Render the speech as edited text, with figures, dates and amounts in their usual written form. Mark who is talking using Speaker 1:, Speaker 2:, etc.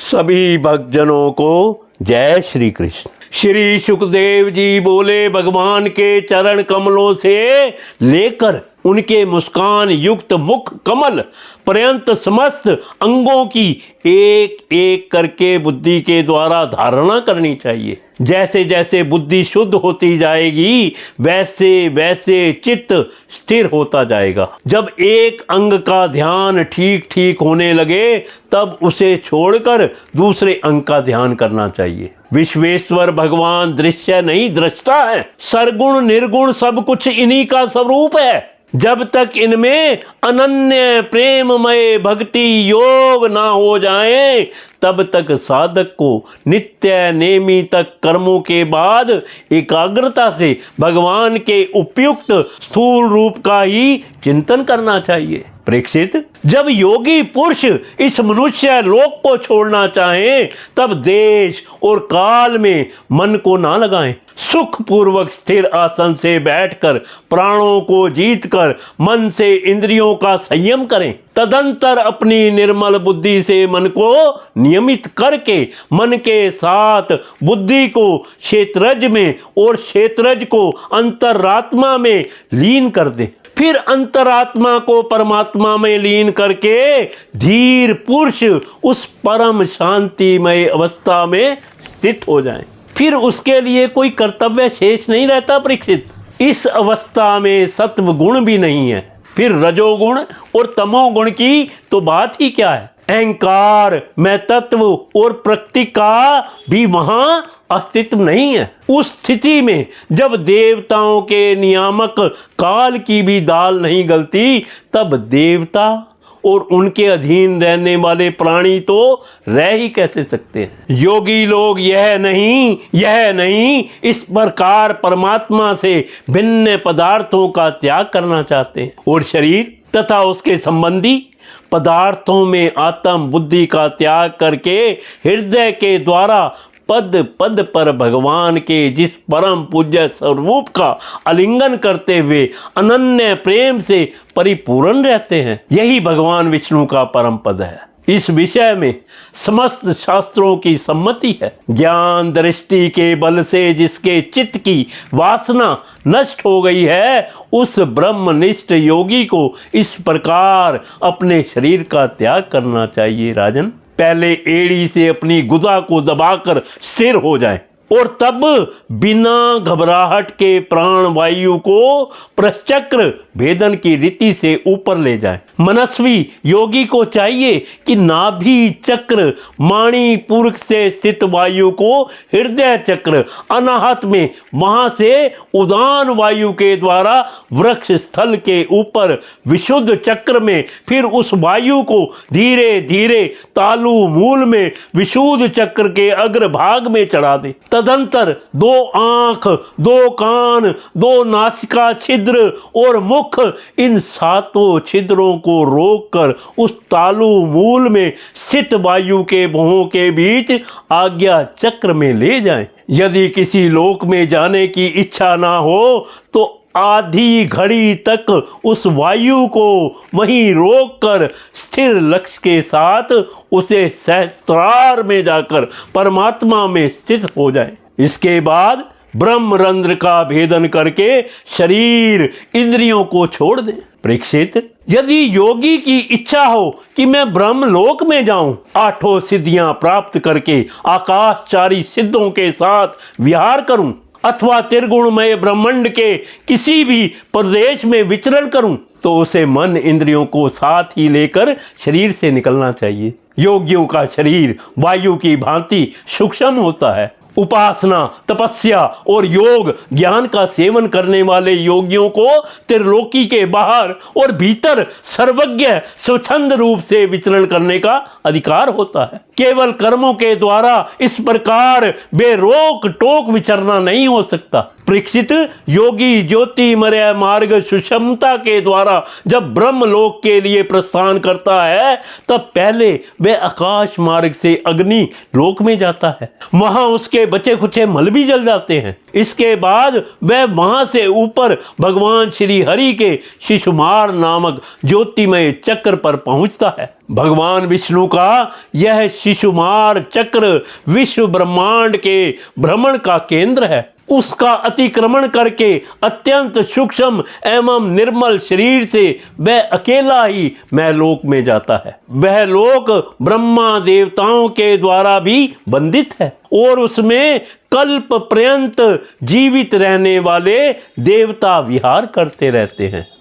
Speaker 1: सभी भक्तजनों को जय श्री कृष्ण। श्री सुखदेव जी बोले, भगवान के चरण कमलों से लेकर उनके मुस्कान युक्त मुख कमल पर्यंत समस्त अंगों की एक एक करके बुद्धि के द्वारा धारणा करनी चाहिए। जैसे जैसे बुद्धि शुद्ध होती जाएगी वैसे वैसे चित्त स्थिर होता जाएगा। जब एक अंग का ध्यान ठीक ठीक होने लगे तब उसे छोड़कर दूसरे अंग का ध्यान करना चाहिए। विश्वेश्वर भगवान दृश्य नहीं दृष्टा है। सरगुण निर्गुण सब कुछ इन्हीं का स्वरूप है। जब तक इनमें अनन्य प्रेममय भक्ति योग ना हो जाए तब तक साधक को नित्य नेमितक कर्मों के बाद एकाग्रता से भगवान के उपयुक्त स्थूल रूप का ही चिंतन करना चाहिए। परीक्षित, जब योगी पुरुष इस मनुष्य लोक को छोड़ना चाहें तब देश और काल में मन को ना लगाएं। सुख पूर्वक स्थिर आसन से बैठकर प्राणों को जीतकर मन से इंद्रियों का संयम करें। तदंतर अपनी निर्मल बुद्धि से मन को नियमित करके मन के साथ बुद्धि को क्षेत्रज में और क्षेत्रज को अंतरात्मा में लीन कर दें। फिर अंतरात्मा को परमात्मा में लीन करके धीर पुरुष उस परम शांतिमय अवस्था में स्थित हो जाएं। फिर उसके लिए कोई कर्तव्य शेष नहीं रहता। परीक्षित, इस अवस्था में सत्व गुण भी नहीं है, फिर रजोगुण और तमोगुण की तो बात ही क्या है। अहंकार मैं तत्व और प्रकृति का भी वहां अस्तित्व नहीं है। उस स्थिति में जब देवताओं के नियामक काल की भी दाल नहीं गलती तब देवता और उनके अधीन रहने वाले प्राणी तो रह ही कैसे सकते हैं। योगी लोग यह नहीं इस प्रकार परमात्मा से भिन्न पदार्थों का त्याग करना चाहते हैं और शरीर तथा उसके संबंधी पदार्थों में आत्म बुद्धि का त्याग करके हृदय के द्वारा पद पद पर भगवान के जिस परम पूज्य स्वरूप का आलिंगन करते हुए अनन्य प्रेम से परिपूर्ण रहते हैं। यही भगवान विष्णु का परम पद है। इस विषय में समस्त शास्त्रों की सम्मति है। ज्ञान दृष्टि के बल से जिसके चित्त की वासना नष्ट हो गई है उस ब्रह्मनिष्ठ योगी को इस प्रकार अपने शरीर का त्याग करना चाहिए। राजन, पहले एड़ी से अपनी गुदा को दबाकर स्थिर हो जाए और तब बिना घबराहट के प्राण वायु को प्रचक्र भेदन की रीति से ऊपर ले जाए। मनस्वी योगी को चाहिए कि नाभि चक्र मणिपुर से स्थित वायु को हृदय चक्र अनाहत में वहां से उदान वायु के द्वारा वृक्ष स्थल के ऊपर विशुद्ध चक्र में फिर उस वायु को धीरे धीरे तालु मूल में विशुद्ध चक्र के अग्रभाग में चढ़ा दे। तदंतर दो आंख, दो कान, दो नासिका छिद्र और मुख, इन सातों छिद्रों को रोककर उस तालु मूल में स्थित वायु के भुवों के बीच आज्ञा चक्र में ले जाएं। यदि किसी लोक में जाने की इच्छा ना हो तो आधी घड़ी तक उस वायु को वहीं रोककर स्थिर लक्ष्य के साथ उसे सहस्त्रार में जाकर परमात्मा में स्थित हो जाए। इसके बाद ब्रह्मरंध्र का भेदन करके शरीर इंद्रियों को छोड़ दे। परीक्षित, यदि योगी की इच्छा हो कि मैं ब्रह्मलोक में जाऊं, आठों सिद्धियां प्राप्त करके आकाशचारी सिद्धों के साथ विहार करूं अथवा त्रिगुणमय ब्रह्मांड के किसी भी प्रदेश में विचरण करूं तो उसे मन इंद्रियों को साथ ही लेकर शरीर से निकलना चाहिए। योगियों का शरीर वायु की भांति सूक्ष्म होता है। उपासना, तपस्या और योग ज्ञान का सेवन करने वाले योगियों को त्रिलोकी के बाहर और भीतर सर्वज्ञ स्वच्छंद रूप से विचरण करने का अधिकार होता है। केवल कर्मों के द्वारा इस प्रकार बेरोक टोक विचरना नहीं हो सकता। परीक्षित, योगी ज्योतिर्मय मार्ग सुषमता के द्वारा जब ब्रह्मलोक के लिए प्रस्थान करता है तब पहले वह आकाश मार्ग से अग्नि लोक में जाता है। वहां उसके बचे खुचे मल भी जल जाते हैं। इसके बाद वह वहां से ऊपर भगवान श्री हरि के शिशुमार नामक ज्योतिमय चक्र पर पहुंचता है। भगवान विष्णु का यह शिशुमार चक्र विश्व ब्रह्मांड के भ्रमण का केंद्र है। उसका अतिक्रमण करके अत्यंत सूक्ष्म एवं निर्मल शरीर से वह अकेला ही महलोक में जाता है। वह लोक ब्रह्मा देवताओं के द्वारा भी बंदित है और उसमें कल्प पर्यंत जीवित रहने वाले देवता विहार करते रहते हैं।